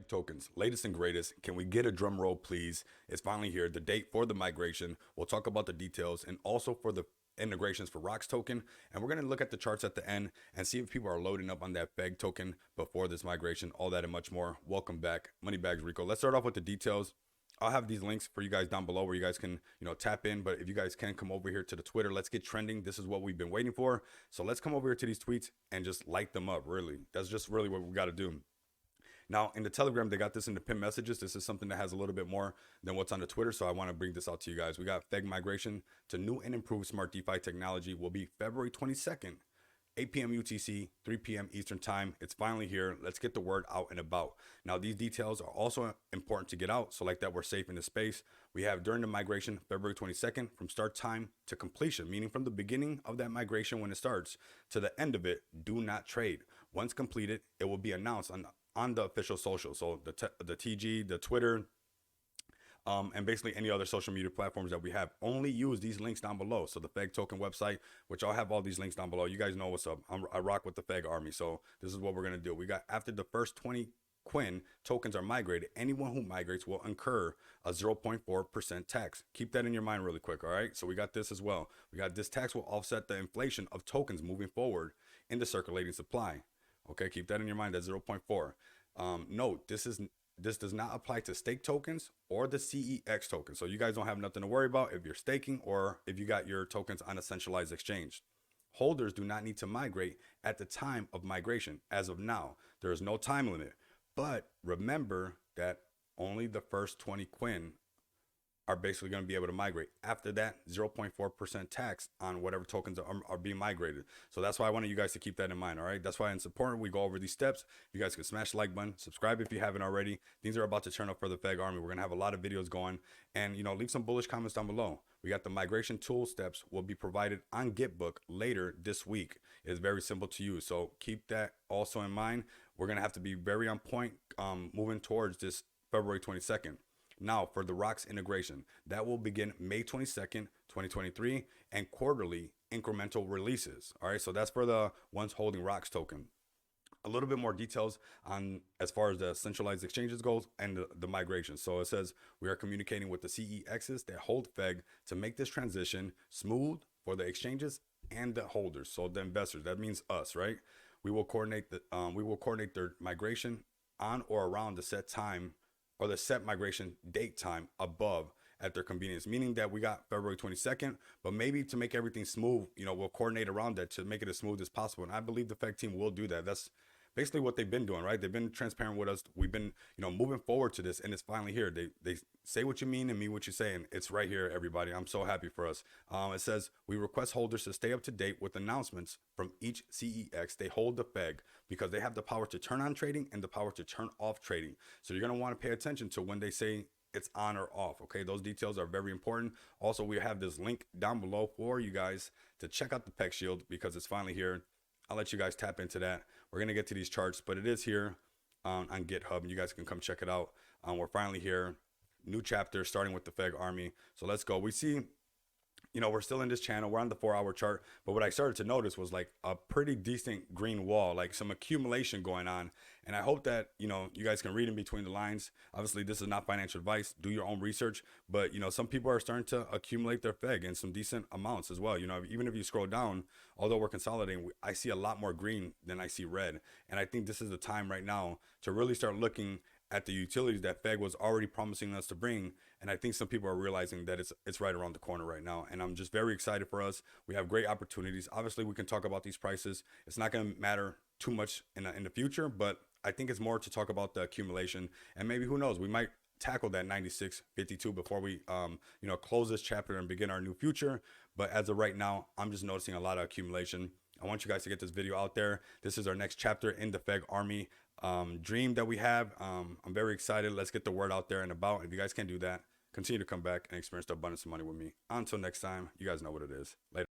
FEG tokens, latest and greatest. Can we get a drum roll, please? It's finally here. The date for the migration. We'll talk about the details and also for the integrations for ROX token. And we're going to look at the charts at the end and see if people are loading up on that FEG token before this migration, all that and much more. Welcome back, Moneybags Rico. Let's start off with the details. I'll have these links for you guys down below where you guys can, tap in. But if you guys can come over here to the Twitter, let's get trending. This is what we've been waiting for. So let's come over here to these tweets and just light them up. Really, that's just really what we got to do. Now, in the Telegram, they got this in the pinned messages. This is something that has a little bit more than what's on the Twitter, so I want to bring this out to you guys. We got FEG migration to new and improved smart DeFi technology will be February 22nd, 8 p.m. UTC, 3 p.m. Eastern time. It's finally here. Let's get the word out and about. Now, these details are also important to get out, so like that we're safe in the space. We have during the migration, February 22nd, from start time to completion, meaning from the beginning of that migration when it starts to the end of it, do not trade. Once completed, it will be announced on the official social, so the TG, the Twitter, and basically any other social media platforms that we have. Only use these links down below. So the FEG token website, which I'll have all these links down below. You guys know what's up. I rock with the FEG army. So this is what we're gonna do. We got after the first 20 Quinn tokens are migrated, anyone who migrates will incur a 0.4% tax. Keep that in your mind really quick, all right? So we got this as well. We got this tax will offset the inflation of tokens moving forward in the circulating supply. Okay, keep that in your mind. That's 0.4. Note, this does not apply to stake tokens or the CEX token. So you guys don't have nothing to worry about if you're staking or if you got your tokens on a centralized exchange. Holders do not need to migrate at the time of migration. As of now, there is no time limit. But remember that only the first 20 Quinn are basically going to be able to migrate. After that, 0.4% tax on whatever tokens are being migrated. So that's why I wanted you guys to keep that in mind, all right? That's why it's important we go over these steps. You guys can smash the like button, subscribe if you haven't already. Things are about to turn up for the FEG army. We're going to have a lot of videos going. And, leave some bullish comments down below. We got the migration tool steps will be provided on Gitbook later this week. It's very simple to use. So keep that also in mind. We're going to have to be very on point moving towards this February 22nd. Now, for the ROX integration, that will begin May 22nd, 2023, and quarterly incremental releases. All right, so that's for the ones holding ROX token. A little bit more details on as far as the centralized exchanges goes and the migration. So it says we are communicating with the CEXs that hold FEG to make this transition smooth for the exchanges and the holders. So the investors, that means us, right? We will coordinate their migration on or around the set time or the set migration date time above at their convenience, meaning that we got February 22nd, but maybe to make everything smooth, we'll coordinate around that to make it as smooth as possible. And I believe the FEG team will do that. That's basically what they've been doing, right? They've been transparent with us. We've been, moving forward to this, and it's finally here. They say what you mean and mean what you say, and it's right here, everybody. I'm so happy for us. It says we request holders to stay up to date with announcements from each CEX. They hold the FEG because they have the power to turn on trading and the power to turn off trading. So you're gonna want to pay attention to when they say it's on or off. Okay, those details are very important. Also, we have this link down below for you guys to check out the PEG Shield because it's finally here. I'll let you guys tap into that. We're going to get to these charts, but it is here on GitHub, and you guys can come check it out. We're finally here. New chapter starting with the FEG army. So let's go. We see, we're still in this channel. We're on the 4-hour chart, but what I started to notice was like a pretty decent green wall, like some accumulation going on. And I hope that, you guys can read in between the lines. Obviously, this is not financial advice. Do your own research. But, some people are starting to accumulate their FEG in some decent amounts as well. Even if you scroll down, although we're consolidating, I see a lot more green than I see red. And I think this is the time right now to really start looking at the utilities that FEG was already promising us to bring. And I think some people are realizing that it's right around the corner right now. And I'm just very excited for us. We have great opportunities. Obviously, we can talk about these prices. It's not going to matter too much in the future, but I think it's more to talk about the accumulation. And maybe, who knows, we might tackle that 96.52 before we close this chapter and begin our new future. But as of right now, I'm just noticing a lot of accumulation. I want you guys to get this video out there. This is our next chapter in the FEG army dream that we have. I'm very excited. Let's get the word out there and about. If you guys can do that, continue to come back and experience the abundance of money with me. Until next time, you guys know what it is. Later.